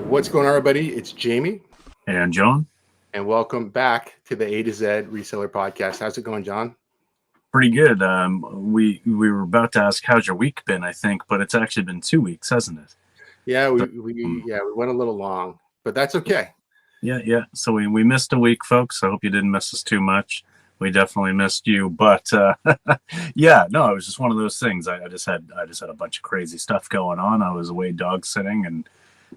What's going on, everybody? It's Jamie. And John. And welcome back to the A-to-Z Reseller podcast. How's it going, John? Pretty good. We were about to ask, how's your week been, I think, but it's actually been 2 weeks, hasn't it? Yeah, we went a little long, but that's okay. Yeah. So we missed a week, folks. I hope you didn't miss us too much. We definitely missed you, but yeah, no, it was just one of those things. I just had a bunch of crazy stuff going on. I was away dog sitting, and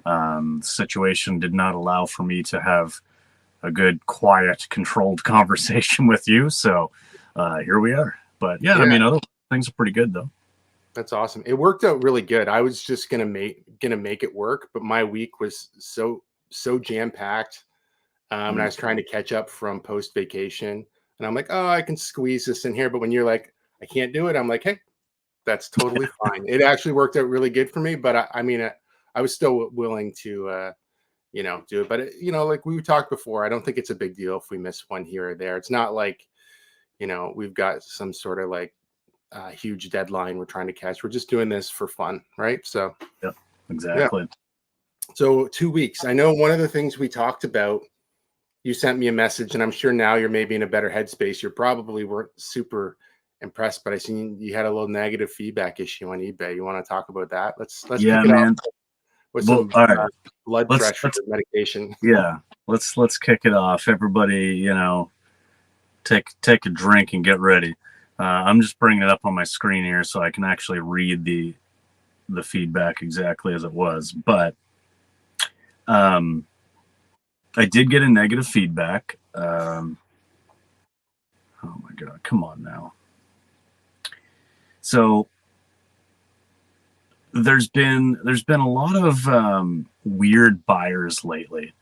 the situation did not allow for me to have a good, quiet, controlled conversation with you. So here we are. But yeah, I mean, other things are pretty good though. That's awesome. It worked out really good. I was just gonna make it work, but my week was so jam packed, and I was trying to catch up from post vacation. And I'm like, oh, I can squeeze this in here. But when you're like, I can't do it, I'm like, hey, that's totally fine. It actually worked out really good for me. But I was still willing to, do it. But, like we talked before, I don't think it's a big deal if we miss one here or there. It's not like, we've got some sort of like huge deadline we're trying to catch. We're just doing this for fun. Right. So, yeah, exactly. Yeah. So 2 weeks. I know one of the things we talked about, you sent me a message, and I'm sure now you're maybe in a better headspace. You probably weren't super impressed, but I seen you had a little negative feedback issue on eBay. You want to talk about that? Let's yeah, man. With some blood pressure medication. Yeah, let's kick it off. Everybody, take a drink and get ready. I'm just bringing it up on my screen here so I can actually read the feedback exactly as it was. But I did get a negative feedback. Oh my God, come on now. So there's been a lot of weird buyers lately,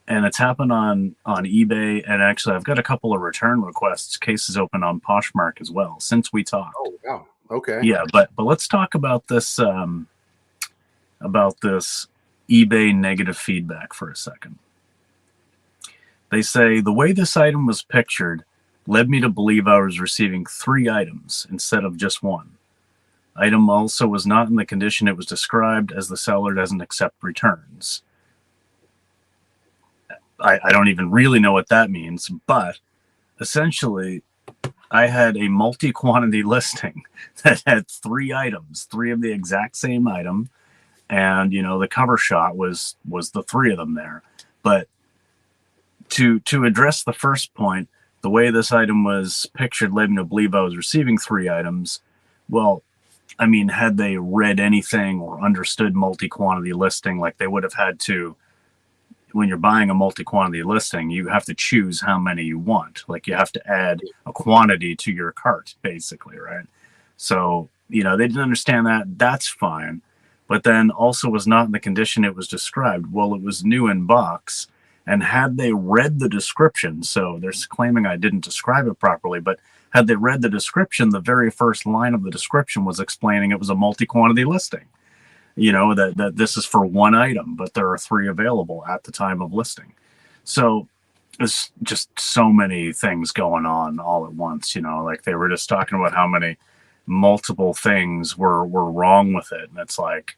and it's happened on eBay. And actually, I've got a couple of return requests, cases open on Poshmark as well since we talked. Oh wow, okay. Yeah, but let's talk about this eBay negative feedback for a second. They say, the way this item was pictured led me to believe I was receiving 3 items instead of just 1. Item also was not in the condition it was described, as the seller doesn't accept returns. I don't even really know what that means, but essentially, I had a multi-quantity listing that had 3 items, 3 of the exact same item, and the cover shot was the 3 of them there. But to address the first point, the way this item was pictured led me to believe I was receiving 3 items. Well, I mean, had they read anything or understood multi-quantity listing, like they would have had to, when you're buying a multi-quantity listing, you have to choose how many you want. Like you have to add a quantity to your cart, basically, right? So, they didn't understand that. That's fine. But then also was not in the condition it was described. Well, it was new in box. And had they read the description, so they're claiming I didn't describe it properly, but had they read the description, the very first line of the description was explaining it was a multi-quantity listing. That this is for 1 item, but there are 3 available at the time of listing. So there's just so many things going on all at once, like they were just talking about how many multiple things were wrong with it. And it's like,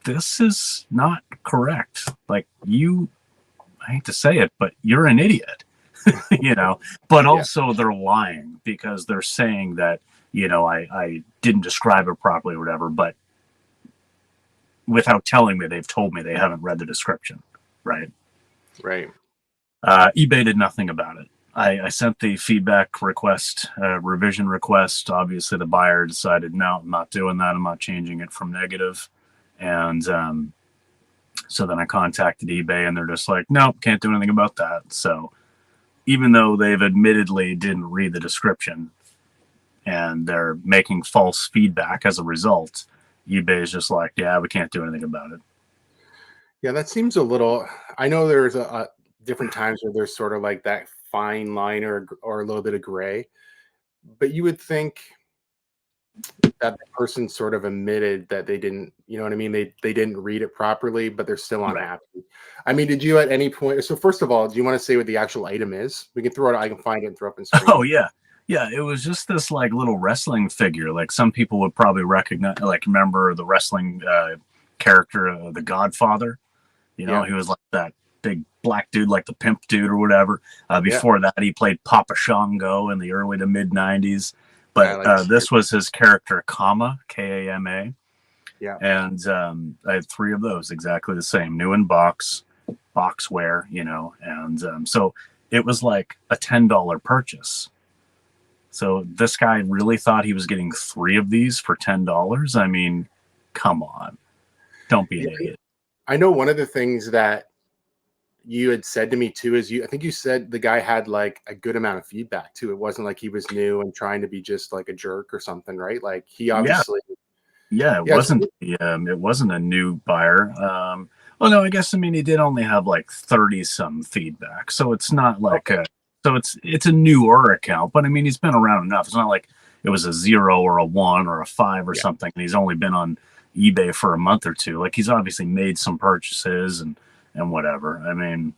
this is not correct. Like I hate to say it, but you're an idiot, but also they're lying because they're saying that, I didn't describe it properly or whatever, but without telling me, they've told me they haven't read the description. Right. Right. eBay did nothing about it. I sent the feedback request, revision request. Obviously the buyer decided, no, I'm not doing that. I'm not changing it from negative. And, so then I contacted eBay and they're just like, no, can't do anything about that. So even though they've admittedly didn't read the description and they're making false feedback as a result, eBay is just like, yeah, we can't do anything about it. Yeah, that seems a little, I know there's a different times where there's sort of like that fine line or a little bit of gray, but you would think that the person sort of admitted that they didn't, you know what I mean? They didn't read it properly, but they're still unhappy. Right. I mean, did you at any point? So first of all, do you want to say what the actual item is? We can throw it. I can find it and throw up in screen. Oh yeah. It was just this like little wrestling figure. Like some people would probably recognize, like remember the wrestling character, the Godfather. You know, Yeah. he was like that big black dude, like the pimp dude or whatever. Yeah. Before that, he played Papa Shango in the early to mid 90s. Yeah. I But like, this was his character, Kama, Kama. yeah. And I had 3 of those exactly the same, new in boxware, you know. And so it was like a $10 purchase. So this guy really thought he was getting 3 of these for $10. I mean, come on. Don't be an Yeah. idiot. I know one of the things that you had said to me too is I think you said the guy had like a good amount of feedback too. It wasn't like he was new and trying to be just like a jerk or something, right? Like he Yeah. obviously, Yeah, yeah, it wasn't a new buyer. Well, no, I guess, I mean, he did only have like 30 some feedback. So it's not like okay. it's a newer account, but I mean, he's been around enough. It's not like it was a 0 or a 1 or a 5 or Yeah. something. And he's only been on eBay for a month or two. Like he's obviously made some purchases and whatever. I mean,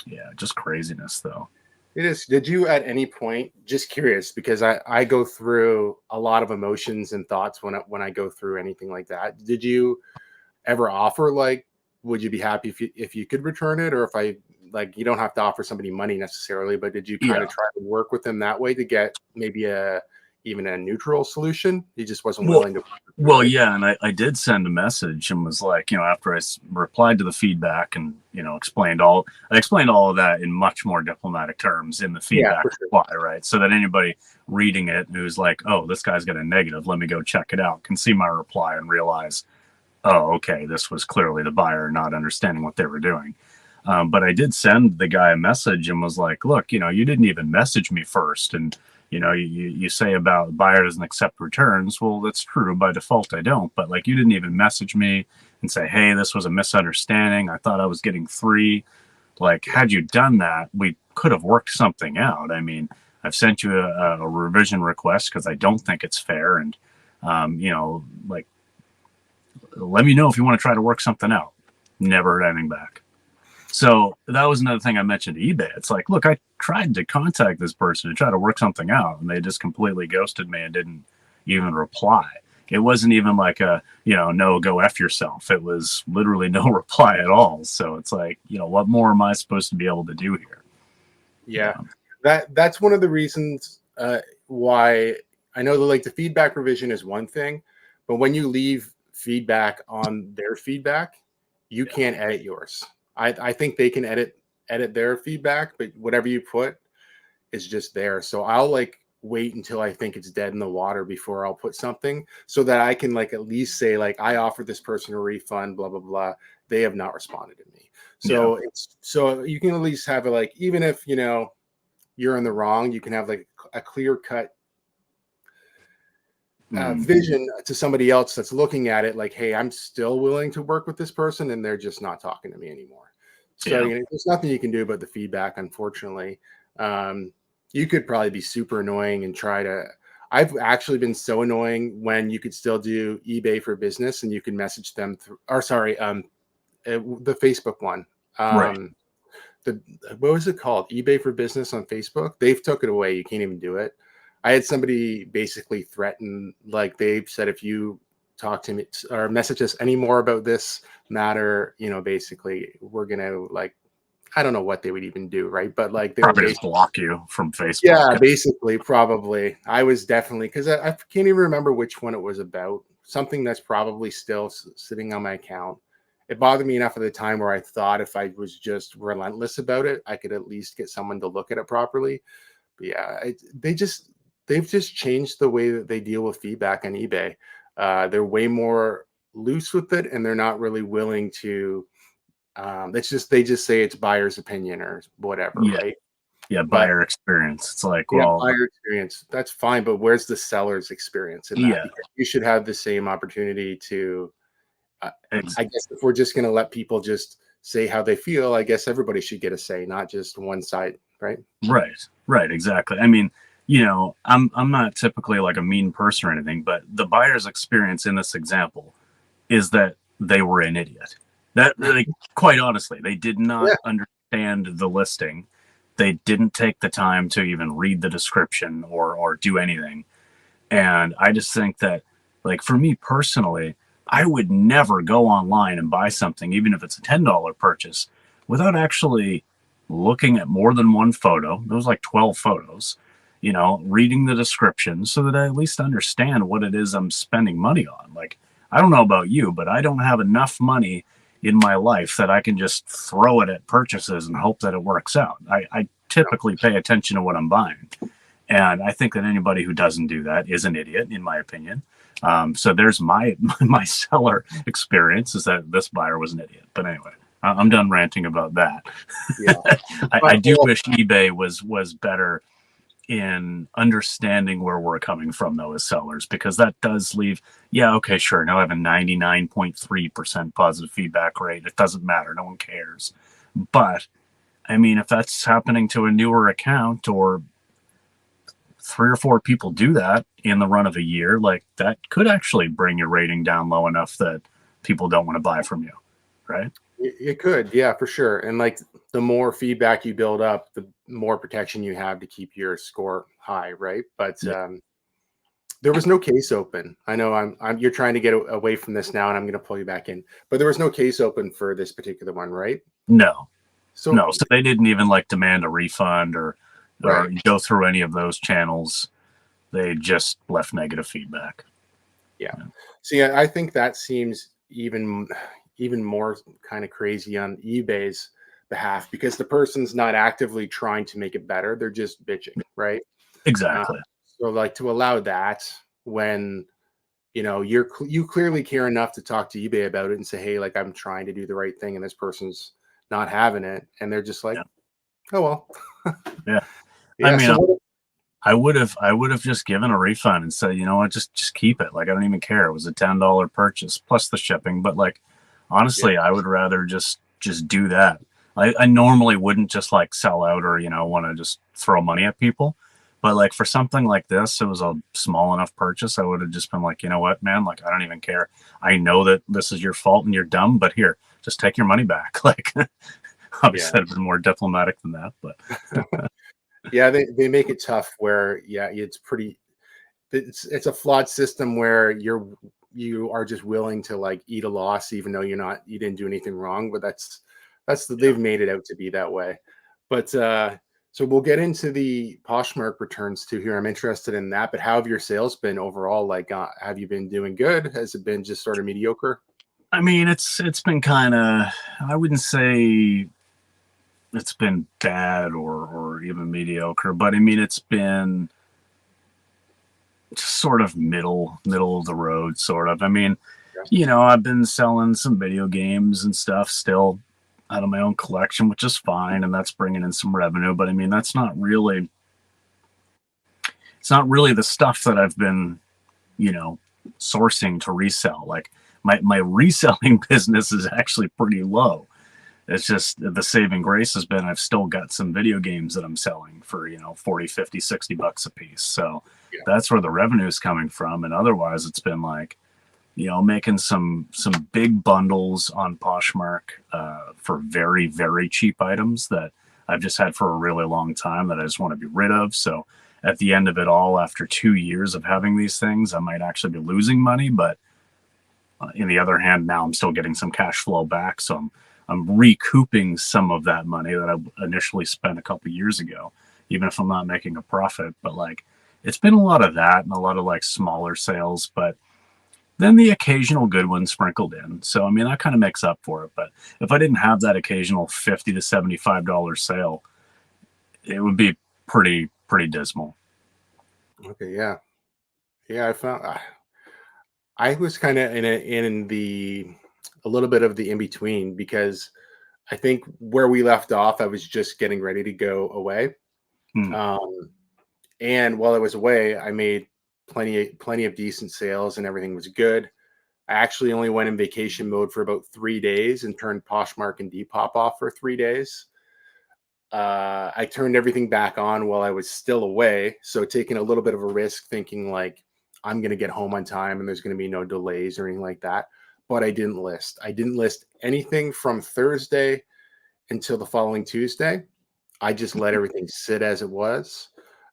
yeah, just craziness though. It is. Did you at any point, just curious, because I go through a lot of emotions and thoughts when I go through anything like that. Did you ever offer like, would you be happy if you could return it, or if I like, you don't have to offer somebody money necessarily, but did you kind Yeah. of try to work with them that way to get maybe even a neutral solution? He just wasn't Well, willing to. Well, Right? yeah, and I did send a message and was like, you know, after replied to the feedback and, you know, I explained all of that in much more diplomatic terms in the Yeah, feedback for sure. reply, right? So that anybody reading it who's like, oh, this guy's got a negative, let me go check it out, can see my reply and realize, oh, okay, this was clearly the buyer not understanding what they were doing. But I did send the guy a message and was like, look, you know, you didn't even message me first. And, you know, you say about buyer doesn't accept returns. Well, that's true. By default, I don't. But like, you didn't even message me and say, hey, this was a misunderstanding. I thought I was getting 3. Like, had you done that, we could have worked something out. I mean, I've sent you a revision request because I don't think it's fair. And, you know, like, let me know if you want to try to work something out. Never heard anything back. So that was another thing I mentioned to eBay. It's like, look, I tried to contact this person to try to work something out, and they just completely ghosted me and didn't even reply. It wasn't even like a, you know, no, go F yourself. It was literally no reply at all. So it's like, you know, what more am I supposed to be able to do here? Yeah, that's one of the reasons why I know that like the feedback revision is one thing, but when you leave feedback on their feedback, you can't edit yours. I think they can edit their feedback, but whatever you put is just there. So I'll like wait until I think it's dead in the water before I'll put something so that I can like at least say like I offered this person a refund, blah blah blah. They have not responded to me. Yeah. So it's so you can at least have it like even if you know you're in the wrong, you can have like a clear cut vision to somebody else that's looking at it like, hey, I'm still willing to work with this person and they're just not talking to me anymore. So Yeah. you know, there's nothing you can do about the feedback, unfortunately. You could probably be super annoying and try to. I've actually been so annoying when you could still do eBay for business and you can message them through, or sorry, the Facebook one. Right. The what was it called? eBay for business on Facebook. They've took it away. You can't even do it. I had somebody basically threaten, like they've said, if you talk to me or message us any more about this matter, you know, basically we're gonna like, I don't know what they would even do, right? But like they were Probably just basically, block you from yeah, Facebook. basically, probably. I was definitely because I can't even remember which one it was about. Something that's probably still sitting on my account. It bothered me enough at the time where I thought if I was just relentless about it, I could at least get someone to look at it properly. But yeah, they've just changed the way that they deal with feedback on eBay. They're way more loose with it, and they're not really willing to. It's just they just say it's buyer's opinion or whatever, Yeah. right? Yeah. But Buyer experience. It's like, yeah, well, buyer experience, that's fine, but where's the seller's experience in that? yeah. Because you should have the same opportunity to, uh, Ex- I guess if we're just going to let people just say how they feel, I guess everybody should get a say, not just one side, right? right. Right. Exactly. I mean, you know, I'm not typically like a mean person or anything, but the buyer's experience in this example is that they were an idiot. That, like, quite honestly, they did not Yeah. understand the listing. They didn't take the time to even read the description or do anything. And I just think that, like, for me personally, I would never go online and buy something, even if it's a $10 purchase, without actually looking at more than one photo. There was like 12 photos, reading the description so that I at least understand what it is I'm spending money on. Like, I don't know about you, but I don't have enough money in my life that I can just throw it at purchases and hope that it works out. I typically pay attention to what I'm buying. And I think that anybody who doesn't do that is an idiot, in my opinion. So there's my my seller experience, is that this buyer was an idiot. But anyway, I'm done ranting about that. Yeah. I do wish eBay was better in understanding where we're coming from, though, as sellers, because that does leave, yeah, okay, sure, now I have a 99.3% positive feedback rate. It doesn't matter. No one cares. But I mean, if that's happening to a newer account, or 3 or 4 people do that in the run of a year, like, that could actually bring your rating down low enough that people don't want to buy from you, right? It could, yeah, for sure. And like the more feedback you build up, the more protection you have to keep your score high, right? But Yeah. there was no case open. I know you're trying to get away from this now, and I'm going to pull you back in. But there was no case open for this particular one, right? No, So so they didn't even like demand a refund or right, go through any of those channels. They just left negative feedback. yeah. See, I think that seems even more kind of crazy on eBay's behalf, because the person's not actively trying to make it better; they're just bitching, right? Uh, Exactly. so like to allow that when you clearly care enough to talk to eBay about it and say, hey, like I'm trying to do the right thing and this person's not having it, and they're just like, Yeah. oh well. Yeah. I Yeah. mean, So what? I would have just given a refund and said, you know what, just keep it. Like, I don't even care. It was a $10 purchase plus the shipping. But like, Yeah, honestly, I would rather just do that. I normally wouldn't just like sell out or want to just throw money at people. But like, for something like this, it was a small enough purchase. I would have just been like, you know what, man, like, I don't even care. I know that this is your fault and you're dumb, but here, just take your money back. Like, yeah. obviously, I've been more diplomatic than that, but Yeah, they make it tough where, yeah, it's a flawed system where you are just willing to like eat a loss even though you didn't do anything wrong, but yeah. they've made it out to be that way. But so we'll get into the Poshmark returns too here. I'm interested in that, but how have your sales been overall? Like, have you been doing good? Has it been just sort of mediocre? I mean, it's been kind of, I wouldn't say it's been bad or even mediocre, but I mean, it's been just sort of middle of the road, sort of. I mean, Yeah. I've been selling some video games and stuff still out of my own collection, which is fine, and that's bringing in some revenue. But I mean, it's not really the stuff that I've been, you know, sourcing to resell. Like, my reselling business is actually pretty low. It's just the saving grace has been I've still got some video games that I'm selling for, 40, 50, $60 a piece. So Yeah. that's where the revenue is coming from. And otherwise it's been like, making some big bundles on Poshmark for very, very cheap items that I've just had for a really long time that I just want to be rid of. So at the end of it all, after 2 years of having these things, I might actually be losing money, but in the other hand, now I'm still getting some cash flow back, so I'm recouping some of that money that I initially spent a couple years ago, even if I'm not making a profit. But like, it's been a lot of that and a lot of like smaller sales, but then the occasional good one sprinkled in. So I mean, that kind of makes up for it. But if I didn't have that occasional $50 to $75 sale, it would be pretty dismal. Okay. Yeah. Yeah. I was kind of in the a little bit of the in between, because I think where we left off, I was just getting ready to go away. Hmm. Um, and while I was away, I made plenty of decent sales, and everything was good. I actually only went in vacation mode for about 3 days and turned Poshmark and Depop off for 3 days. I turned everything back on while I was still away, so taking a little bit of a risk, thinking like I'm going to get home on time and there's going to be no delays or anything like that. But I didn't list. I didn't list anything from Thursday until the following Tuesday. I just let everything sit as it was.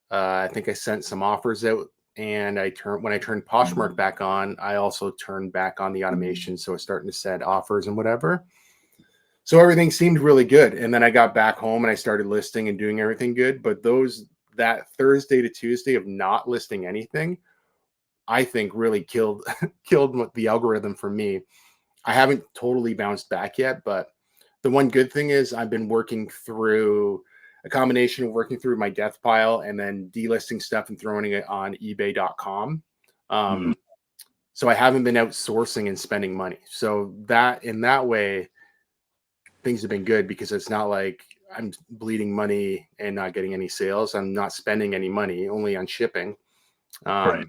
I think I sent some offers out And when I turned Poshmark back on, I also turned back on the automation. So I was starting to set offers and whatever. So everything seemed really good. And then I got back home and I started listing and doing everything good. But that Thursday to Tuesday of not listing anything, I think really killed the algorithm for me. I haven't totally bounced back yet, but the one good thing is I've been working through a combination of working through my death pile and then delisting stuff and throwing it on ebay.com. So I haven't been outsourcing and spending money. So that in that way, things have been good because it's not like I'm bleeding money and not getting any sales. I'm not spending any money, only on shipping. Right.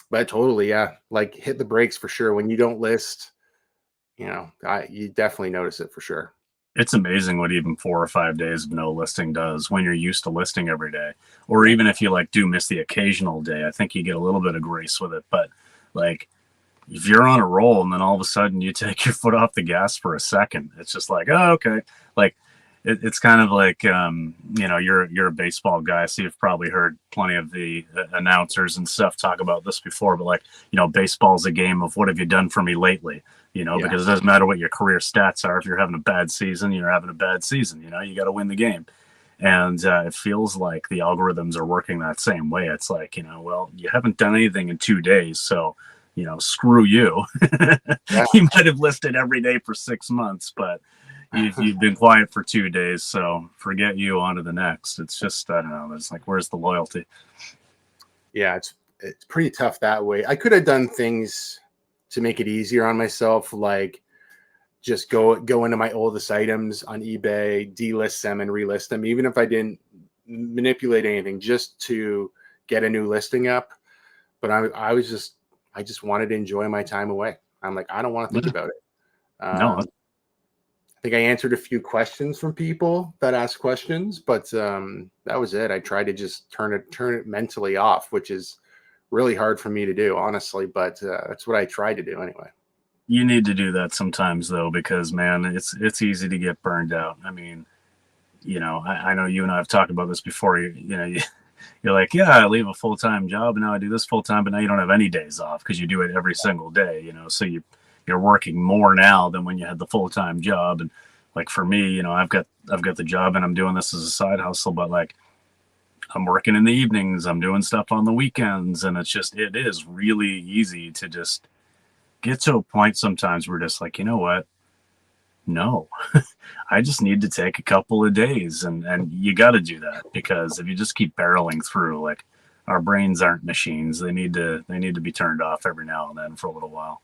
But totally, yeah, like hit the brakes for sure. When you don't list, you definitely notice it for sure. It's amazing what even 4 or 5 days of no listing does when you're used to listing every day. Or even if you like do miss the occasional day, I think you get a little bit of grace with it. But like if you're on a roll and then all of a sudden you take your foot off the gas for a second, it's just like, oh, okay. Like it's kind of like, you're a baseball guy, so you've probably heard plenty of the announcers and stuff talk about this before, but like, baseball's a game of what have you done for me lately, because it doesn't matter what your career stats are. If you're having a bad season, you're having a bad season, you got to win the game. And it feels like the algorithms are working that same way. It's like, well, you haven't done anything in 2 days, so screw you. You might have listed every day for 6 months, but you've been quiet for 2 days, so forget you, on to the next. It's just, I don't know, it's like, where's the loyalty? Yeah, it's pretty tough that way. I could have done things to make it easier on myself, like just go into my oldest items on eBay, delist them and relist them, even if I didn't manipulate anything, just to get a new listing up. But I just wanted to enjoy my time away. I'm like, I don't want to think about it. No. I think I answered a few questions from people that asked questions, but that was it. I tried to just turn it mentally off, which is really hard for me to do, honestly. But that's what I tried to do anyway. You need to do that sometimes, though, because man, it's easy to get burned out. I mean, I know you and I have talked about this before. You're like, yeah, I leave a full-time job and now I do this full-time, but now you don't have any days off because you do it every single day. So you're working more now than when you had the full-time job. And like for me, I've got the job and I'm doing this as a side hustle, but like I'm working in the evenings, I'm doing stuff on the weekends, and it is really easy to just get to a point sometimes where we're just like, you know what? No, I just need to take a couple of days, and you got to do that, because if you just keep barreling through, like, our brains aren't machines. They need to be turned off every now and then for a little while.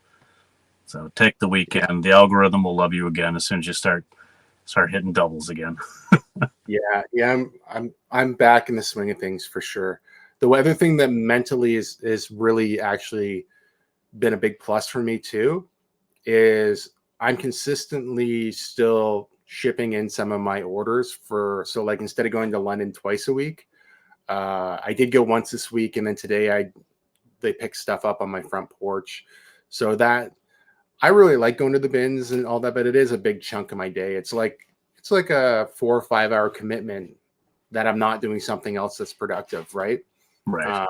So take the weekend. The algorithm will love you again as soon as you start hitting doubles again. Yeah. I'm back in the swing of things for sure. The other thing that mentally is really actually been a big plus for me too is I'm consistently still shipping in some of my orders so like instead of going to London twice a week, I did go once this week, and then today they picked stuff up on my front porch. So that I really like going to the bins and all that, but it is a big chunk of my day. It's like a 4 or 5 hour commitment that I'm not doing something else that's productive, right? Right.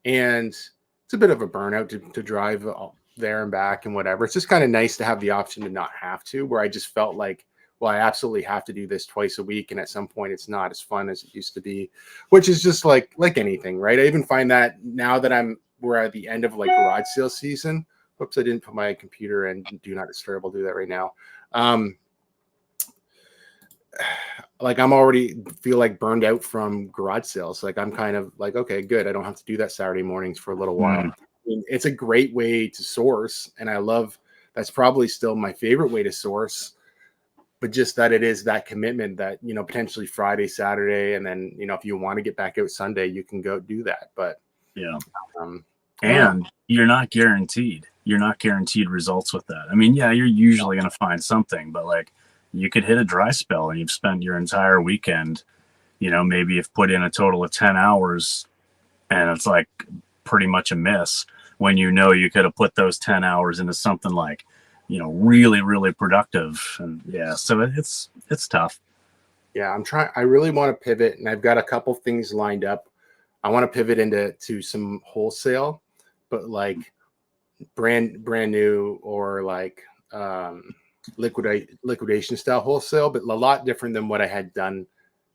And it's a bit of a burnout to drive there and back and whatever. It's just kind of nice to have the option to not have to, where I just felt like, well, I absolutely have to do this twice a week. And at some point it's not as fun as it used to be, which is just like anything, right? I even find that now that we're at the end of like garage sale season. Whoops, I didn't put my computer in do not disturb. I'll do that right now. Like I'm already feel like burned out from garage sales. Like I'm kind of like, okay, good. I don't have to do that Saturday mornings for a little while. I mean, it's a great way to source. And that's probably still my favorite way to source, but just that it is that commitment that, potentially Friday, Saturday. And then, if you want to get back out Sunday, you can go do that. But yeah. And you're not guaranteed. You're not guaranteed results with that. I mean, yeah, you're usually going to find something, but like you could hit a dry spell and you've spent your entire weekend, maybe you've put in a total of 10 hours and it's like pretty much a miss when you could have put those 10 hours into something like, really, really productive. And yeah, so it's tough. Yeah, I really want to pivot, and I've got a couple things lined up. I want to pivot into some wholesale, but like brand new or like liquidation style wholesale, but a lot different than what I had done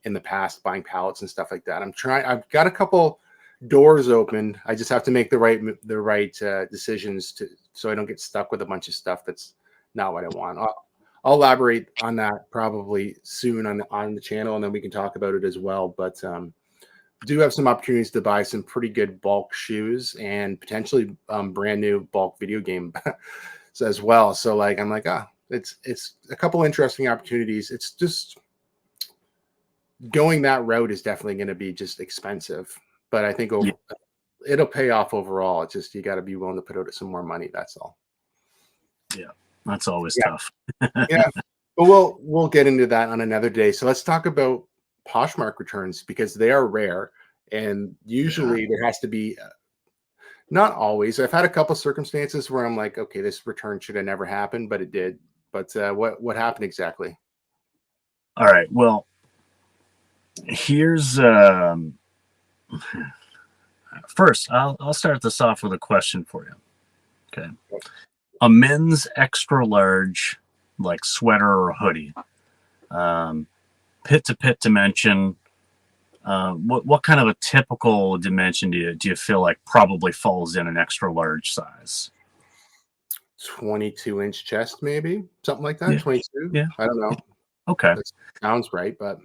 in the past, buying pallets and stuff like that. I've got a couple doors open. I just have to make the right decisions so I don't get stuck with a bunch of stuff that's not what I want. I'll elaborate on that probably soon on the channel, and then we can talk about it as well. But do have some opportunities to buy some pretty good bulk shoes and potentially brand new bulk video game as well. So like I'm like, it's a couple interesting opportunities. It's just going that route is definitely going to be just expensive, but I think it'll pay off overall. It's just you got to be willing to put out some more money. That's all. Yeah, that's always tough. Yeah, but we'll get into that on another day. So let's talk about Poshmark returns, because they are rare, and usually there has to be. Not always. I've had a couple circumstances where I'm like, okay, this return should have never happened, but it did. But what happened exactly? All right. Well, here's first. I'll start this off with a question for you. Okay. A men's extra large, like sweater or hoodie, pit to pit dimension. What kind of a typical dimension do you feel like probably falls in an extra large size? 22-inch chest, maybe something like that. Yeah. 22. Yeah. I don't know. Okay. That sounds right, but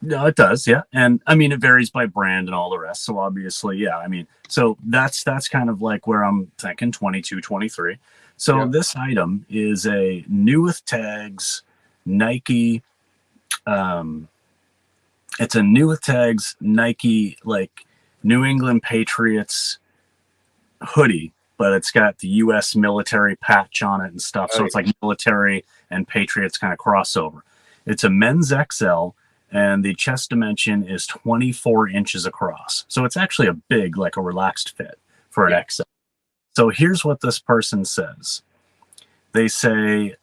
no, it does. Yeah. And I mean, it varies by brand and all the rest. So obviously, yeah, I mean, so that's kind of like where I'm thinking 22, 23. So this item is a new with tags Nike. It's a new with tags Nike, like New England Patriots hoodie, but it's got the U.S. military patch on it and stuff. So it's like military and Patriots kind of crossover. It's a men's XL, and the chest dimension is 24 inches across. So it's actually a big, like a relaxed fit for an XL. So here's what this person says. They say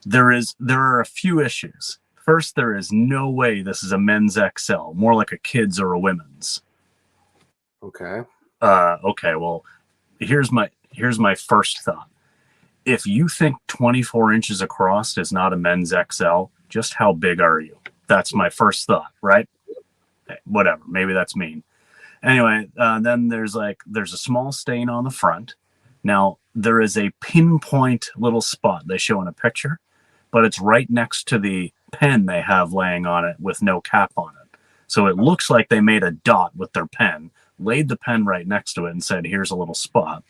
there are a few issues. First, there is no way this is a men's XL, more like a kid's or a women's. Okay. Okay, well, here's my first thought. If you think 24 inches across is not a men's XL, just how big are you? That's my first thought, right? Whatever, maybe that's mean. Anyway, then there's a small stain on the front. Now, there is a pinpoint little spot they show in a picture, but it's right next to the pen they have laying on it with no cap on it. So it looks like they made a dot with their pen, laid the pen right next to it and said, here's a little spot.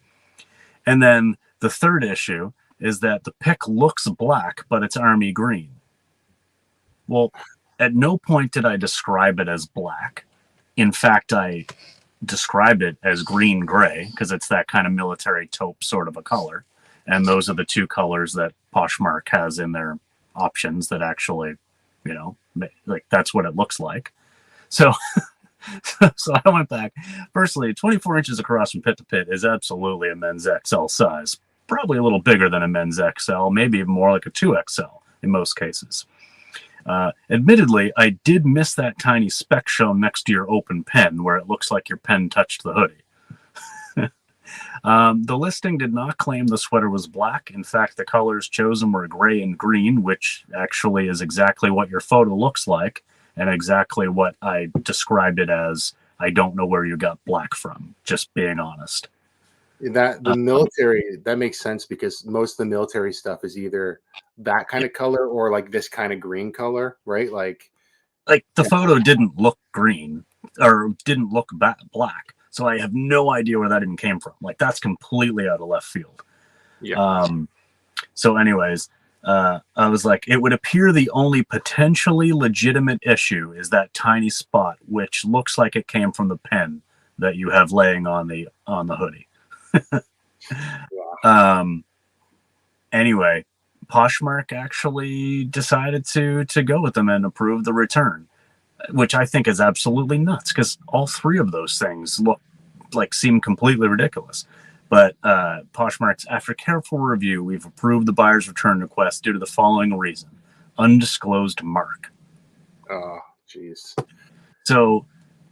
And then the third issue is that the pic looks black, but it's army green. Well, at no point did I describe it as black. In fact, I described it as green gray because it's that kind of military taupe sort of a color. And those are the two colors that Poshmark has in their options that actually, you know, like that's what it looks like. So, so I went back. Firstly, 24 inches across from pit to pit is absolutely a men's XL size. Probably a little bigger than a men's XL, maybe even more like a 2XL in most cases. Admittedly, I did miss that tiny speck shown next to your open pen where it looks like your pen touched the hoodie. The listing did not claim the sweater was black. In fact, the colors chosen were gray and green, which actually is exactly what your photo looks like and exactly what I described it as. I don't know where you got black from, just being honest. That the military, that makes sense because most of the military stuff is either that kind of color or like this kind of green color, right? Like the photo didn't look green or didn't look black. So I have no idea where that even came from. Like that's completely out of left field. Yeah. So anyways, I was like, it would appear the only potentially legitimate issue is that tiny spot, which looks like it came from the pen that you have laying on the hoodie. Anyway, Poshmark actually decided to go with them and approve the return, which I think is absolutely nuts because all three of those things seem completely ridiculous. But Poshmark's, after careful review, we've approved the buyer's return request due to the following reason: undisclosed mark. Oh, jeez. So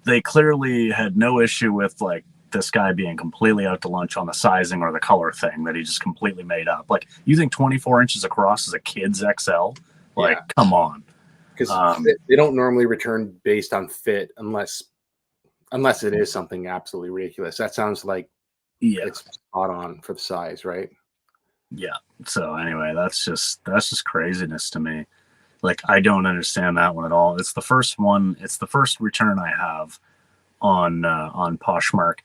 they clearly had no issue with like this guy being completely out to lunch on the sizing or the color thing that he just completely made up. Like, you think 24 inches across is a kid's XL? Like, Yeah. come on. Because they don't normally return based on fit unless it is something absolutely ridiculous. That sounds like it's spot on for the size, right? Yeah. So anyway, that's just craziness to me. Like, I don't understand that one at all. It's the first one. It's the first return I have on Poshmark.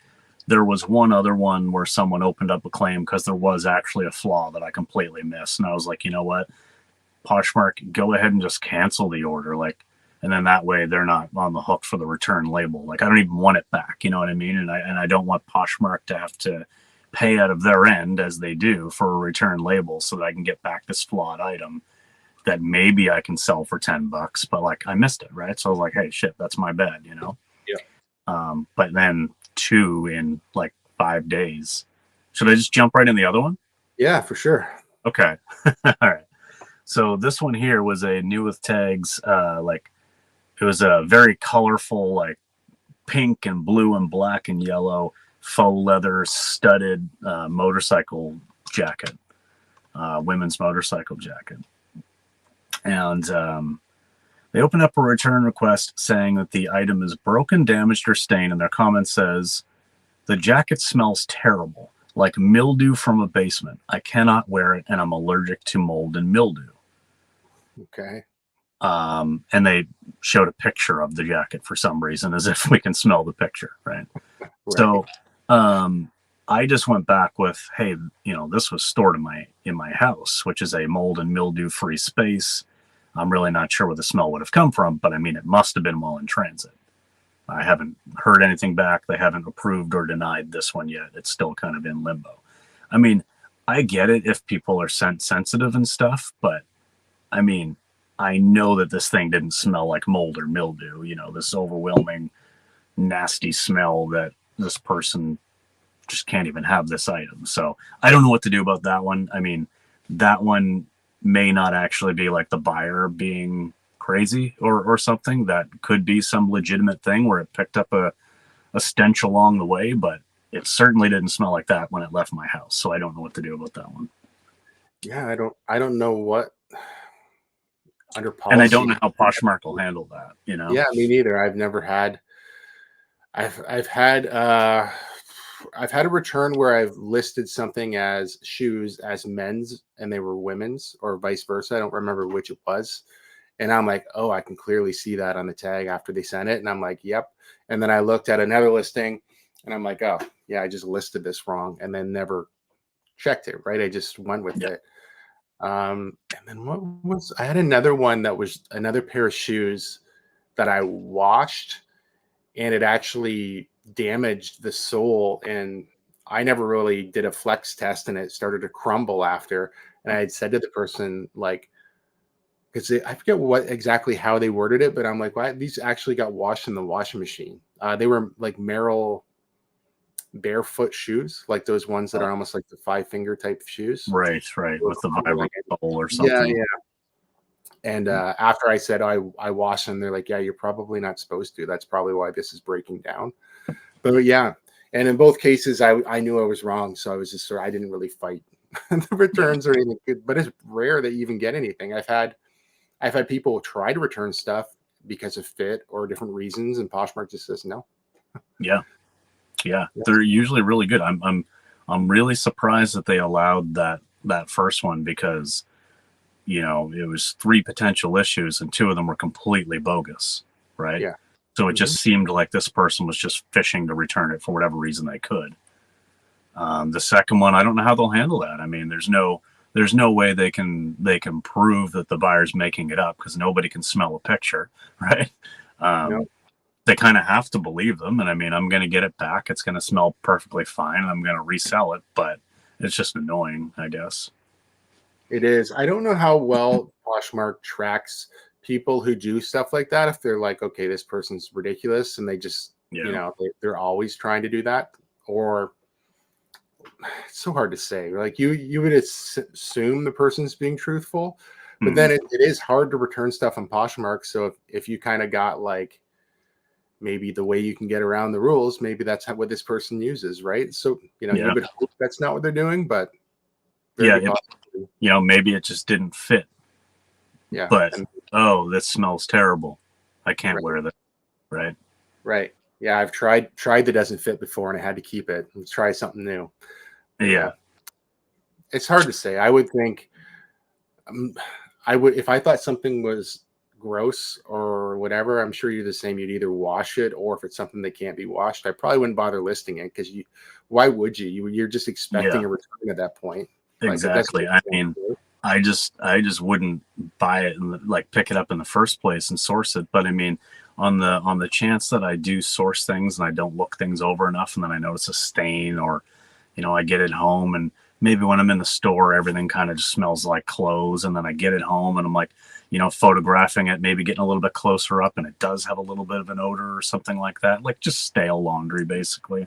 There was one other one where someone opened up a claim because there was actually a flaw that I completely missed, and I was like, you know what, Poshmark, go ahead and just cancel the order, like, and then that way they're not on the hook for the return label. Like, I don't even want it back, you know what I mean? And I don't want Poshmark to have to pay out of their end, as they do, for a return label so that I can get back this flawed item that maybe I can sell for $10, but like, I missed it, right? So I was like, hey, shit, that's my bad, you know? Yeah. But then 2 in like 5 days. Should I just jump right in the other one? Yeah, for sure. Okay. All right. So this one here was a new with tags. Like, it was a very colorful, like pink and blue and black and yellow faux leather studded motorcycle jacket, women's motorcycle jacket. And they opened up a return request saying that the item is broken, damaged, or stained. And their comment says, the jacket smells terrible, like mildew from a basement. I cannot wear it, and I'm allergic to mold and mildew. Okay. And they showed a picture of the jacket for some reason, as if we can smell the picture, right? So I just went back with, hey, you know, this was stored in my house, which is a mold and mildew free space. I'm really not sure where the smell would have come from, but I mean, it must have been while in transit. I haven't heard anything back. They haven't approved or denied this one yet. It's still kind of in limbo. I mean, I get it if people are scent sensitive and stuff, but I mean, I know that this thing didn't smell like mold or mildew, you know, this overwhelming, nasty smell that this person just can't even have this item. So I don't know what to do about that one. I mean, that one may not actually be like the buyer being crazy or something. That could be some legitimate thing where it picked up a stench along the way, but it certainly didn't smell like that when it left my house. So I don't know what to do about that one. Yeah, I don't know what under policy. And I don't know how Poshmark will handle that, you know? Yeah, me neither. I've had a return where I've listed something as shoes as men's and they were women's, or vice versa. I don't remember which it was. And I'm like, oh, I can clearly see that on the tag after they sent it. And I'm like, yep. And then I looked at another listing and I'm like, oh, yeah, I just listed this wrong, and then never checked it, right? I just went with it. And then I had another one that was another pair of shoes that I washed, and it actually damaged the sole, and I never really did a flex test, and it started to crumble after. And I had said to the person, like, because I forget what exactly how they worded it, but I'm like, why these actually got washed in the washing machine? They were like Merrill barefoot shoes, like those ones that are almost like the 5-finger type shoes. Right. With the vibrant sole or something. Yeah. And after I said I washed them, they're like, yeah, you're probably not supposed to. That's probably why this is breaking down. But yeah, and in both cases, I knew I was wrong, so I was just I didn't really fight the returns or anything. But it's rare that you even get anything. I've had people try to return stuff because of fit or different reasons, and Poshmark just says no. Yeah, they're usually really good. I'm really surprised that they allowed that first one, because, you know, it was 3 potential issues and 2 of them were completely bogus, right? Yeah. So it just seemed like this person was just fishing to return it for whatever reason they could. The second one, I don't know how they'll handle that. I mean, there's no way they can prove that the buyer's making it up, because nobody can smell a picture, right? They kind of have to believe them. And I mean, I'm going to get it back. It's going to smell perfectly fine. I'm going to resell it, but it's just annoying, I guess. It is. I don't know how well Poshmark tracks people who do stuff like that. If they're like, okay, this person's ridiculous, and they just, you know, they're always trying to do that, or it's so hard to say. Like you would assume the person's being truthful, but then it is hard to return stuff on Poshmark. So if you kind of got like maybe the way you can get around the rules, maybe that's what this person uses, right? So, you Yeah. would hope that's not what they're doing, but Yeah. Maybe it just didn't fit. Yeah. But, oh, this smells terrible. I can't wear this. Right. Right. Yeah. I've tried that doesn't fit before and I had to keep it. Let's try something new. Yeah. It's hard to say. I would think, I would, if I thought something was gross or whatever, I'm sure you're the same. You'd either wash it, or if it's something that can't be washed, I probably wouldn't bother listing it, because why would you? You're just expecting a return at that point. Exactly. I mean, I just wouldn't buy it and like pick it up in the first place and source it. But I mean, on the chance that I do source things and I don't look things over enough, and then I notice a stain, or I get it home, and maybe when I'm in the store, everything kind of just smells like clothes, and then I get it home and I'm like, photographing it, maybe getting a little bit closer up, and it does have a little bit of an odor or something like that, like just stale laundry, basically.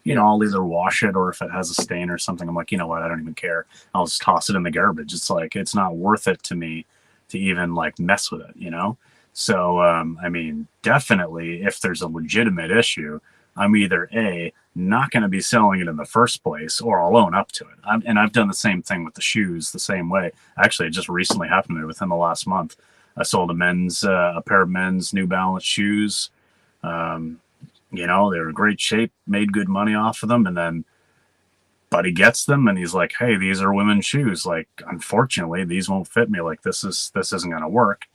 I'll either wash it, or if it has a stain or something, I'm like, you know what, I don't even care. I'll just toss it in the garbage. It's like, it's not worth it to me to even like mess with it, So, I mean, definitely if there's a legitimate issue, I'm either not going to be selling it in the first place, or I'll own up to it. And I've done the same thing with the shoes the same way. Actually, it just recently happened to me within the last month. I sold a pair of men's New Balance shoes. They were in great shape, made good money off of them. And then buddy gets them and he's like, hey, these are women's shoes. Like, unfortunately, these won't fit me. Like, this isn't going to work.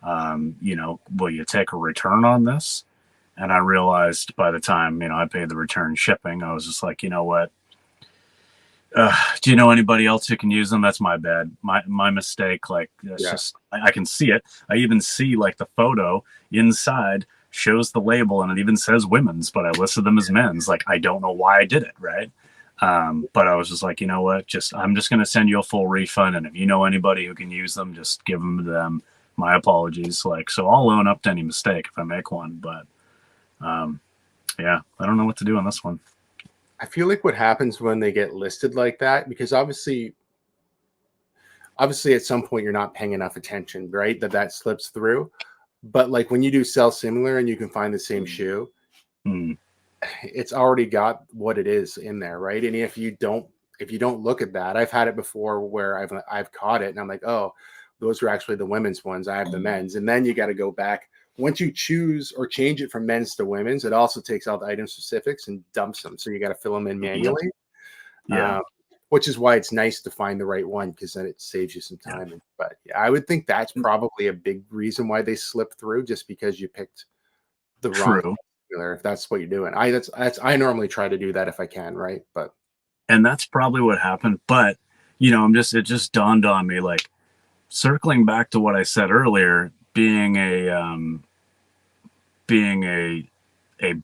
Will you take a return on this? And I realized by the time, I paid the return shipping, I was just like, you know what? Do you know anybody else who can use them? That's my bad. My mistake. Like, it's just, I can see it. I even see like the photo inside shows the label and it even says women's, but I listed them as men's. Like, I don't know why I did it. Right. But I was just like, you know what? I'm just going to send you a full refund. And if you know anybody who can use them, just give them to them. My apologies. Like, so I'll own up to any mistake if I make one, but I don't know what to do on this one. I feel like what happens when they get listed like that, because obviously at some point you're not paying enough attention, right? That slips through. But like when you do sell similar and you can find the same shoe, it's already got what it is in there, right? And if you don't look at that, I've had it before where I've caught it and I'm like, oh, those are actually the women's ones. I have the men's. And then you got to go back. Once you choose or change it from men's to women's, it also takes out the item specifics and dumps them. So you got to fill them in manually. Yeah. Which is why it's nice to find the right one, because then it saves you some time. Yeah. But I would think that's probably a big reason why they slip through, just because you picked the wrong dealer, if that's what you're doing. I normally try to do that if I can, right? And that's probably what happened. But it just dawned on me, like, circling back to what I said earlier, being a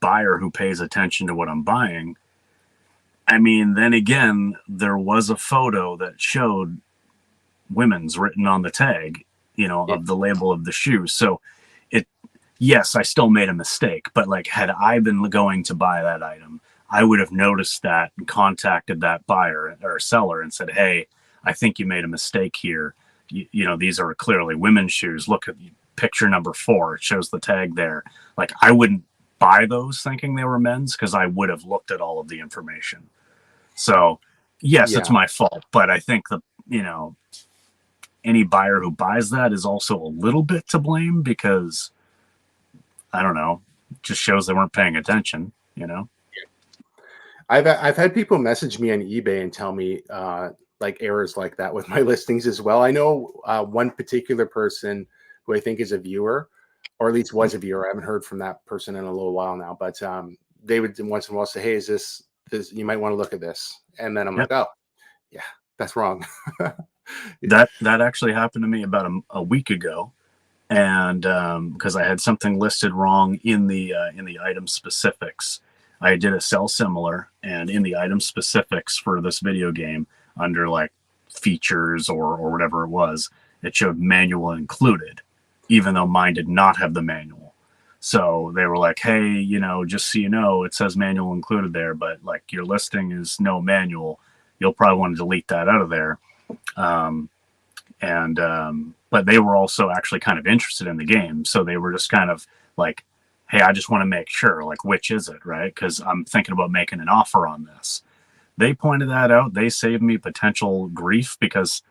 buyer who pays attention to what I'm buying. I mean, then again, there was a photo that showed women's written on the tag, of the label of the shoe. So yes, I still made a mistake, but like, had I been going to buy that item, I would have noticed that and contacted that buyer or seller and said, hey, I think you made a mistake here. These are clearly women's shoes. Look at picture number 4. It shows the tag there. Like, I wouldn't buy those thinking they were men's, because I would have looked at all of the information. So yes, it's my fault, but I think any buyer who buys that is also a little bit to blame, because I don't know, it just shows they weren't paying attention, I've had people message me on eBay and tell me like errors like that with my listings as well. I know one particular person who I think is a viewer, or at least was a viewer. I haven't heard from that person in a little while now, but they would once in a while say, hey, is this, you might want to look at this. And then I'm like, oh yeah, that's wrong. That actually happened to me about a week ago. And because I had something listed wrong in the item specifics. I did a sell similar, and in the item specifics for this video game, under like features or whatever it was, it showed manual included, even though mine did not have the manual. So they were like, hey, just so you know, it says manual included there, but like your listing is no manual. You'll probably want to delete that out of there. But they were also actually kind of interested in the game. So they were just kind of like, hey, I just want to make sure, like, which is it, right? Because I'm thinking about making an offer on this. They pointed that out. They saved me potential grief because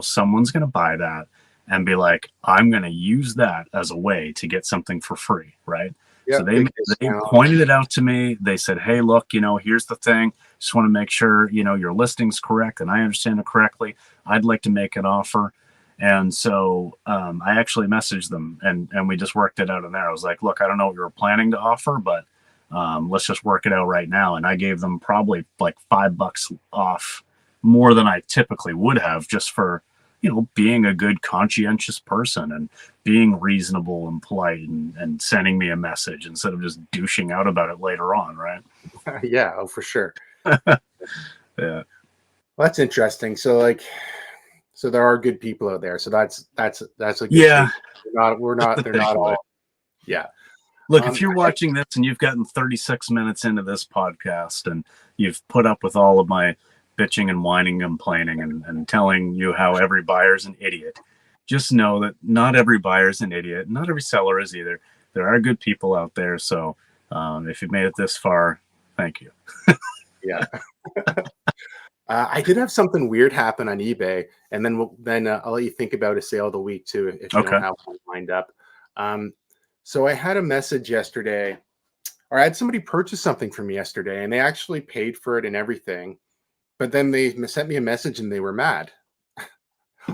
someone's going to buy that and be like, I'm going to use that as a way to get something for free, right? Yeah, So big they discount. pointed it out to me. They said, hey, look, here's the thing. Just want to make sure, your listing's correct and I understand it correctly. I'd like to make an offer. And so I actually messaged them and we just worked it out in there. I was like, look, I don't know what you were planning to offer, but let's just work it out right now. And I gave them probably like $5 off more than I typically would have, just for, being a good conscientious person and being reasonable and polite and sending me a message instead of just douching out about it later on. Right. Yeah, oh, for sure. Yeah. Well, that's interesting. So there are good people out there. So that's a good Yeah. thing. They're not all. Yeah. Look, if you're watching this and you've gotten 36 minutes into this podcast and you've put up with all of my bitching and whining and complaining and telling you how every buyer's an idiot, just know that not every buyer's an idiot. Not every seller is either. There are good people out there. So if you've made it this far, thank you. Yeah. I did have something weird happen on eBay, and then I'll let you think about a sale of the week too if you Okay. don't have one lined up. So I had a message yesterday, or I had somebody purchase something from me yesterday, and they actually paid for it and everything. But then they sent me a message and they were mad.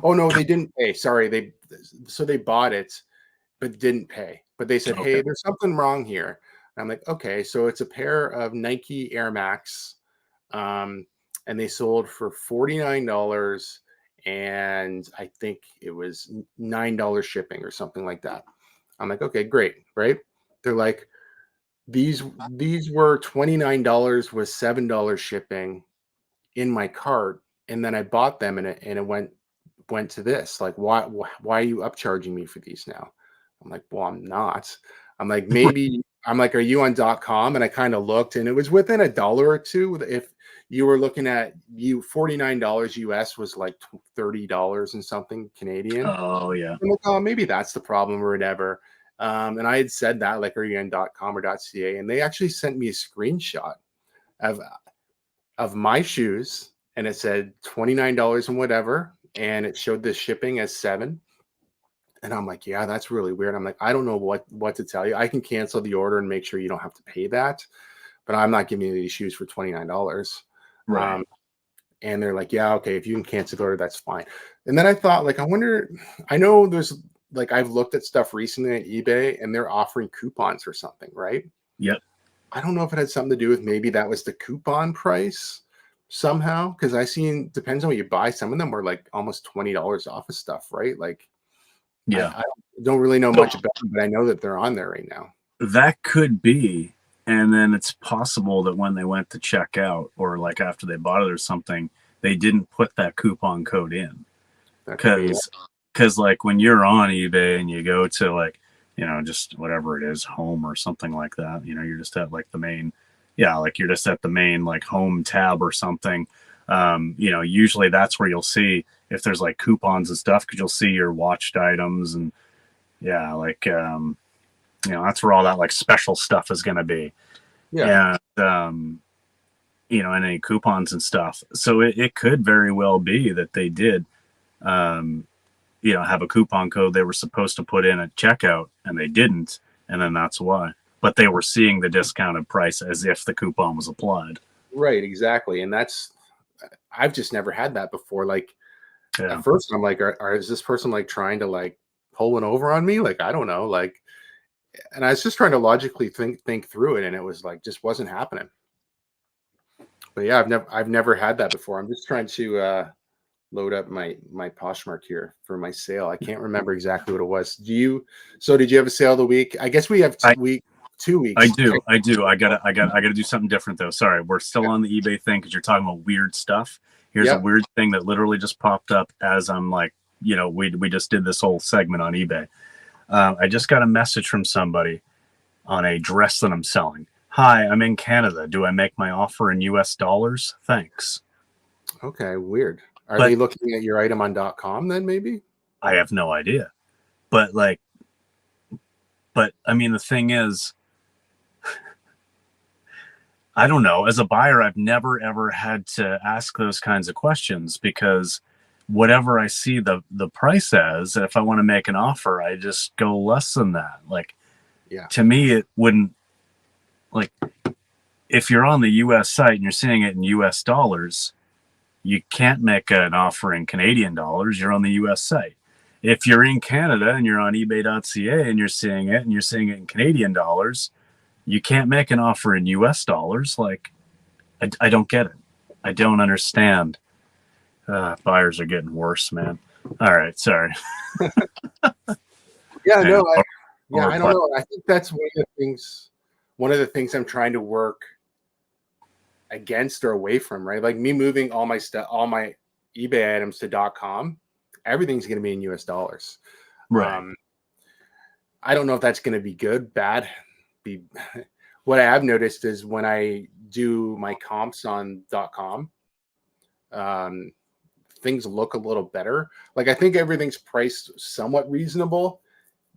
Oh no, they didn't pay. Sorry, they bought it but didn't pay. But they said, Okay. "Hey, there's something wrong here." And I'm like, "Okay." So it's a pair of Nike Air Max, and they sold for $49, and I think it was $9 shipping or something like that. I'm like, "Okay, great, right?" They're like, "These were $29 with $7 shipping in my cart, and then I bought them, and it went to this. Like, why are you upcharging me for these now?" I'm like, "Well, I'm not." I'm like, "Maybe." I'm like, "Are you on .com?" And I kind of looked, and it was within $1 or two. If you were looking at $49 US was like $30 and something Canadian. Oh yeah. I'm like, "Oh, maybe that's the problem or whatever." And I had said that, like, "Are you on .com or .ca?" And they actually sent me a screenshot of my shoes, and it said $29 and whatever, and it showed the shipping as 7. And I'm like, "Yeah, that's really weird." I'm like, "I don't know what to tell you. I can cancel the order and make sure you don't have to pay that, but I'm not giving you these shoes for $29." Right. And they're like, "Yeah, okay, if you can cancel the order, that's fine." And then I thought, like, I wonder, I know there's, like, I've looked at stuff recently on eBay and they're offering coupons or something, right? Yep. I don't know if it had something to do with, maybe that was the coupon price somehow, because I seen, depends on what you buy. Some of them were like almost $20 off of stuff, right? Like, Yeah. I don't really know much about them, but I know that they're on there right now. That could be. And then it's possible that when they went to check out or like after they bought it or something, they didn't put that coupon code in. That could be. Because like when you're on eBay and you go to like, just whatever it is, home or something like that, you're just at like the main, like you're just at the main like home tab or something. Usually that's where you'll see if there's like coupons and stuff, because you'll see your watched items and like that's where all that like special stuff is going to be. Yeah. And and any coupons and stuff. So it could very well be that they did have a coupon code they were supposed to put in at checkout and they didn't, and then that's why. But they were seeing the discounted price as if the coupon was applied. Right, exactly. And I've just never had that before. Like, Yeah. at first I'm like, is this person like trying to like pull one over on me? Like, I don't know. Like, and I was just trying to logically think through it, and it was like, just wasn't happening. But yeah, I've never had that before. I'm just trying to load up my Poshmark here for my sale. I can't remember exactly what it was. Did you have a sale of the week? I guess we have 2 weeks. I do. I gotta do something different though. Sorry, we're still on the eBay thing because you're talking about weird stuff. Here's a weird thing that literally just popped up as I'm like, we just did this whole segment on eBay. I just got a message from somebody on a dress that I'm selling. Hi, I'm in Canada. Do I make my offer in US dollars? Thanks. Okay, weird. Are they looking at your item on .com then, maybe? I have no idea. But I mean, the thing is, I don't know. As a buyer, I've never ever had to ask those kinds of questions because whatever I see the price as, if I want to make an offer, I just go less than that. Like, Yeah. to me, it wouldn't, like, if you're on the US site and you're seeing it in US dollars, you can't make an offer in Canadian dollars. You're on the US site. If you're in Canada and you're on eBay.ca and you're seeing it in Canadian dollars, you can't make an offer in US dollars. Like, I don't get it. I don't understand. Buyers are getting worse, man. All right, sorry. Yeah, no, Or I don't know. I think that's one of the things I'm trying to work against or away from, right? Like me moving all my stuff, all my eBay items to .com, everything's going to be in US dollars. right. I don't know if that's going to be good, bad. What I have noticed is when I do my comps on .com, things look a little better. Like I think everything's priced somewhat reasonable,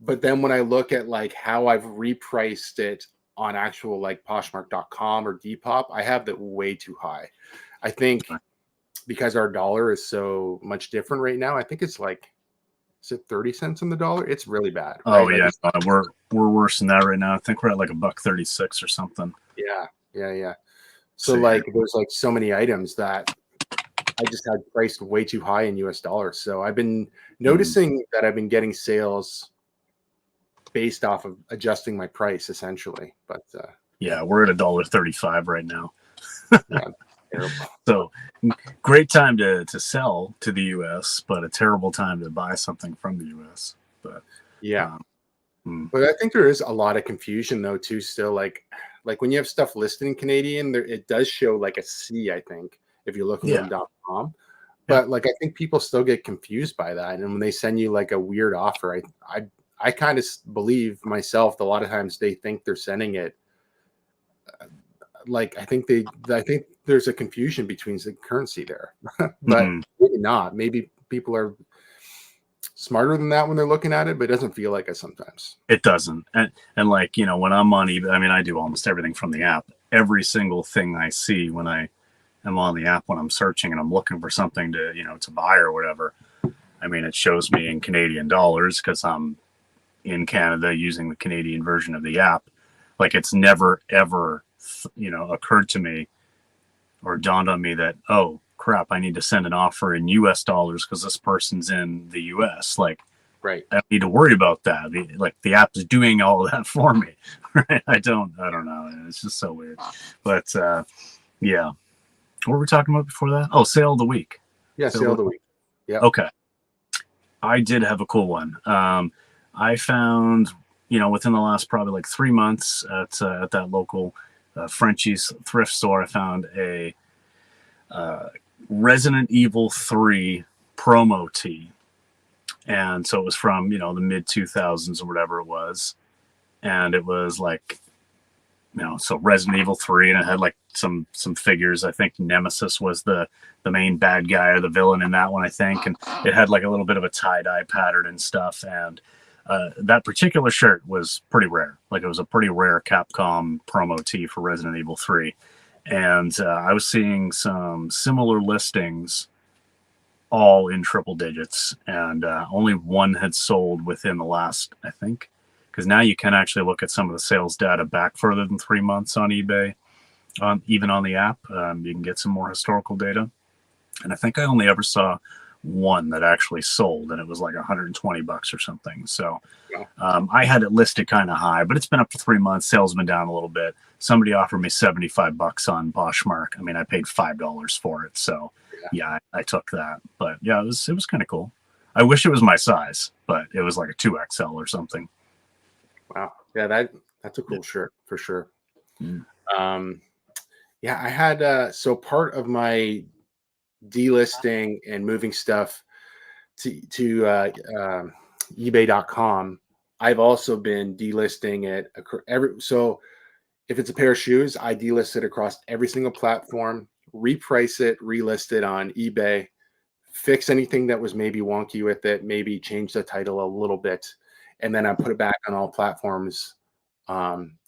but then when I look at like how I've repriced it on actual like Poshmark.com or Depop, I have that way too high. I think because our dollar is so much different right now, I think it's like, is it 30 cents on the dollar? It's really bad. Oh Right? yeah, Like we're worse than that right now. I think we're at like $1.36 or something. yeah. So like there's like so many items that I just had priced way too high in US dollars. So I've been noticing that I've been getting sales based off of adjusting my price essentially. But yeah, we're at $1.35 right now. yeah, terrible. So great time to sell to the US, but a terrible time to buy something from the US. But yeah. But I think there is a lot of confusion though too still, like when you have stuff listed in Canadian, there it does show like a C, I think, if you're looking on .com. But like I think people still get confused by that. And when they send you like a weird offer, I kind of believe myself a lot of times they think they're sending it like I think there's a confusion between the currency there. But maybe not. Maybe people are smarter than that when they're looking at it, but it doesn't feel like it sometimes. It doesn't. And like, you know, when I'm on eBay, I mean, I do almost everything from the app. Every single thing I see when I am on the app, when I'm searching and I'm looking for something to, you know, to buy or whatever, I mean, it shows me in Canadian dollars because I'm in Canada using the Canadian version of the app. Like it's never, ever, you know, occurred to me or dawned on me that, oh crap, I need to send an offer in US dollars because this person's in the US. Like, right. I don't need to worry about that. Like the app is doing all of that for me. Right? I don't know. It's just so weird. But yeah. What were we talking about before that? Oh, sale of the week. Yeah, sale of the week. Yeah. Okay. I did have a cool one. I found, you know, within the last probably like 3 months at that local Frenchie's thrift store, I found a Resident Evil 3 promo tee. And so it was from, you know, the mid 2000s or whatever it was. And it was like, you know, so Resident Evil 3, and it had like some figures. I think Nemesis was the main bad guy or the villain in that one, I think. And it had like a little bit of a tie-dye pattern and stuff. And that particular shirt was pretty rare. Like it was a pretty rare Capcom promo tee for Resident Evil 3. And I was seeing some similar listings all in triple digits, and only one had sold within the last, I think, because now you can actually look at some of the sales data back further than 3 months on eBay, even on the app. You can get some more historical data. And I think I only ever saw one that actually sold, and it was like $120 or something. So I had it listed kind of high, but it's been up to 3 months. Sales have been down a little bit. Somebody offered me $75 on Poshmark. I mean, I paid $5 for it. So yeah, I took that. But yeah, it was kind of cool. I wish it was my size, but it was like a 2XL or something. Wow. Yeah, that's a cool shirt for sure. Yeah, I had so part of my delisting and moving stuff to eBay.com, I've also been delisting it so if it's a pair of shoes, I delist it across every single platform, reprice it, relist it on eBay, fix anything that was maybe wonky with it, maybe change the title a little bit, and then I put it back on all platforms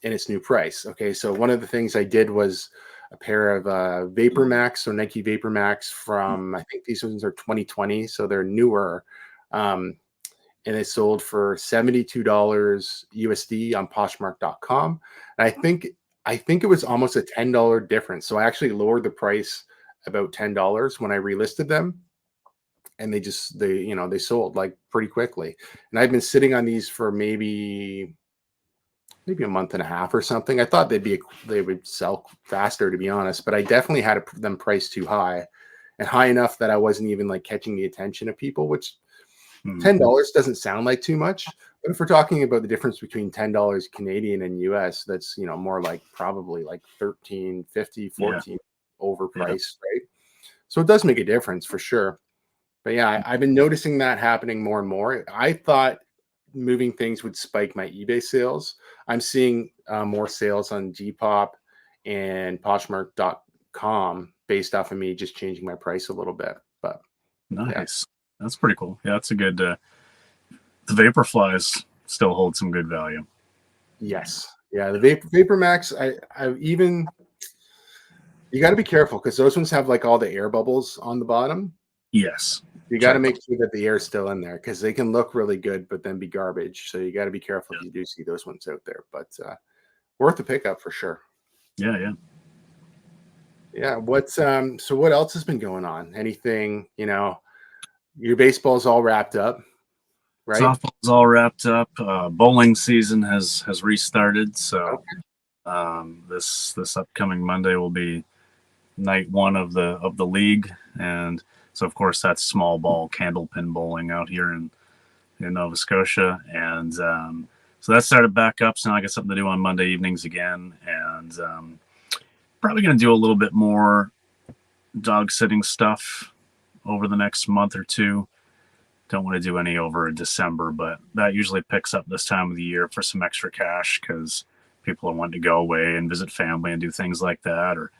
in its new price. Okay, so one of the things I did was a pair of Vapor Max, so Nike Vapor Max from, I think these ones are 2020, so they're newer. And they sold for $72 USD on Poshmark.com. And I think it was almost a $10 difference. So I actually lowered the price about $10 when I relisted them. And they sold like pretty quickly. And I've been sitting on these for maybe a month and a half or something. I thought they would sell faster, to be honest, but I definitely had them priced too high, and high enough that I wasn't even like catching the attention of people, which $10 doesn't sound like too much. But if we're talking about the difference between $10 Canadian and US, that's, more like probably like 13, 50, 14 overpriced, right? So it does make a difference for sure. But yeah, I've been noticing that happening more and more. I thought moving things would spike my eBay sales. I'm seeing more sales on Depop and Poshmark.com based off of me just changing my price a little bit. But nice. Yeah. That's pretty cool. Yeah, that's a good. The Vaporflies still hold some good value. Yes. Yeah, the Vapor Max, I even, you got to be careful because those ones have like all the air bubbles on the bottom. Yes. You got to make sure that the air is still in there because they can look really good, but then be garbage. So you got to be careful if you do see those ones out there. But worth a pickup for sure. Yeah. So what else has been going on? Anything, your baseball's all wrapped up, right? Softball's all wrapped up. Bowling season has restarted. So this upcoming Monday will be night one of the league, and so of course that's small ball candlepin bowling out here in Nova Scotia, and so that started back up. So now I got something to do on Monday evenings again, and probably going to do a little bit more dog sitting stuff over the next month or two. Don't want to do any over December, but that usually picks up this time of the year for some extra cash because people are wanting to go away and visit family and do things like that. Or,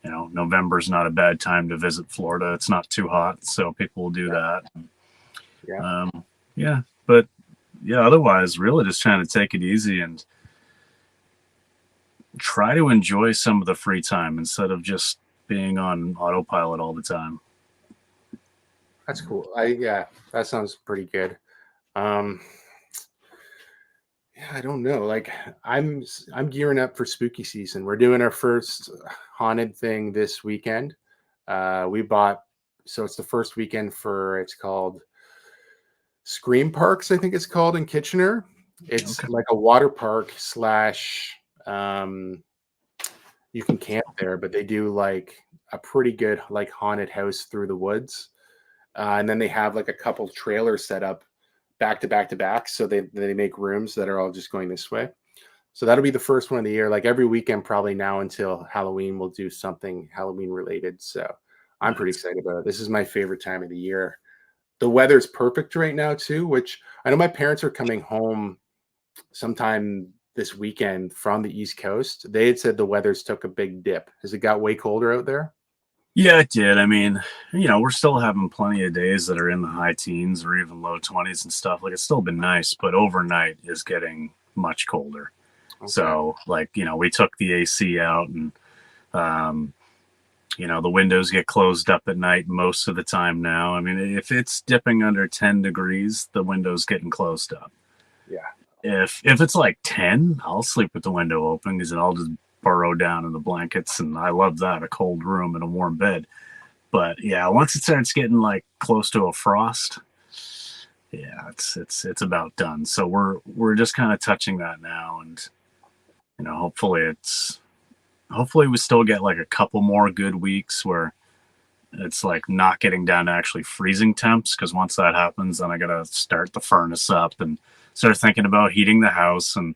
November's not a bad time to visit Florida. It's not too hot, so people will do that. But otherwise, really just trying to take it easy and try to enjoy some of the free time instead of just being on autopilot all the time. That's cool. That sounds pretty good. I don't know. Like I'm gearing up for spooky season. We're doing our first haunted thing this weekend. So it's the first weekend it's called Scream Parks, I think it's called, in Kitchener. It's like a water park / you can camp there, but they do like a pretty good like haunted house through the woods. And then they have like a couple trailers set up back to back to back. So they make rooms that are all just going this way. So that'll be the first one of the year. Like every weekend, probably now until Halloween, we'll do something Halloween related. So I'm pretty excited about it. This is my favorite time of the year. The weather's perfect right now too, which I know my parents are coming home sometime this weekend from the East Coast. They had said the weather's took a big dip. Has it got way colder out there? Yeah, it did. I mean, we're still having plenty of days that are in the high teens or even low 20s and stuff. Like, it's still been nice, but overnight is getting much colder. Okay. So, like, we took the AC out and, the windows get closed up at night most of the time now. I mean, if it's dipping under 10 degrees, the window's getting closed up. Yeah. If it's like 10, I'll sleep with the window open because I'll just burrow down in the blankets, and I love that, a cold room and a warm bed. But yeah, once it starts getting like close to a frost, yeah, it's about done. So we're just kind of touching that now, and hopefully we still get like a couple more good weeks where it's like not getting down to actually freezing temps, because once that happens, then I gotta start the furnace up and start thinking about heating the house, and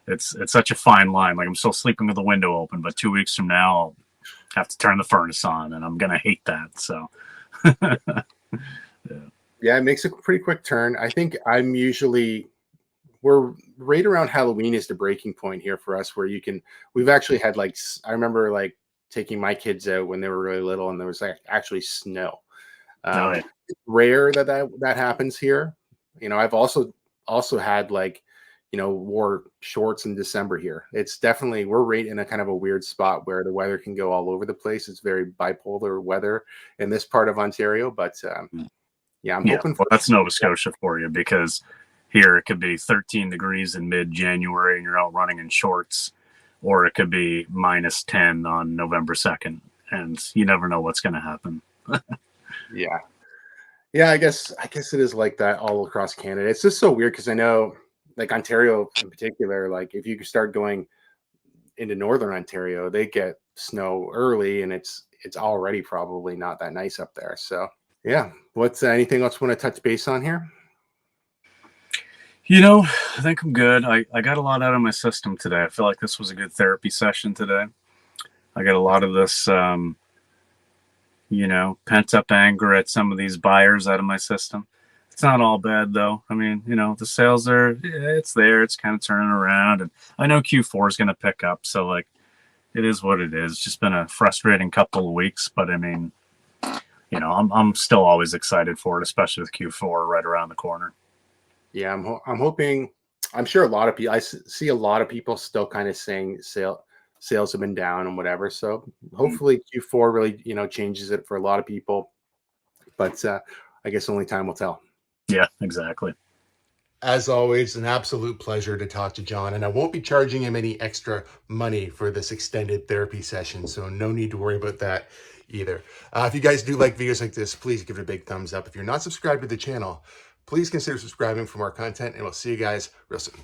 it's such a fine line. Like, I'm still sleeping with the window open, but 2 weeks from now I'll have to turn the furnace on, and I'm gonna hate that. So yeah, it makes a pretty quick turn. I think we're right around Halloween is the breaking point here for us, where we've actually had like, I remember like taking my kids out when they were really little and there was like actually snow. It's rare that happens here. I've also had like wore shorts in December here. It's definitely, we're right in a kind of a weird spot where the weather can go all over the place. It's very bipolar weather in this part of Ontario, but yeah, I'm hoping well, for that's Nova Scotia for you, because here it could be 13 degrees in mid-January and you're out running in shorts, or it could be minus 10 on November 2nd, and you never know what's going to happen. yeah. Yeah, I guess it is like that all across Canada. It's just so weird because I know, like Ontario in particular, like if you start going into northern Ontario, they get snow early, and it's already probably not that nice up there. So yeah, what's anything else you want to touch base on here? I think I'm good. I got a lot out of my system today. I feel like this was a good therapy session today. I got a lot of this, pent up anger at some of these buyers out of my system. It's not all bad though. I mean, the sales it's there. It's kind of turning around, and I know Q4 is going to pick up. So like, it is what it is. It's just been a frustrating couple of weeks, but I mean, I'm still always excited for it, especially with Q4 right around the corner. Yeah, I'm hoping. I'm sure a lot of people. See a lot of people still kind of saying sales have been down and whatever. So hopefully Q4 really changes it for a lot of people. But I guess only time will tell. Yeah, exactly. As always, an absolute pleasure to talk to Jon, and I won't be charging him any extra money for this extended therapy session, so no need to worry about that either. If you guys do like videos like this, please give it a big thumbs up. If you're not subscribed to the channel, please consider subscribing for more content, and we'll see you guys real soon.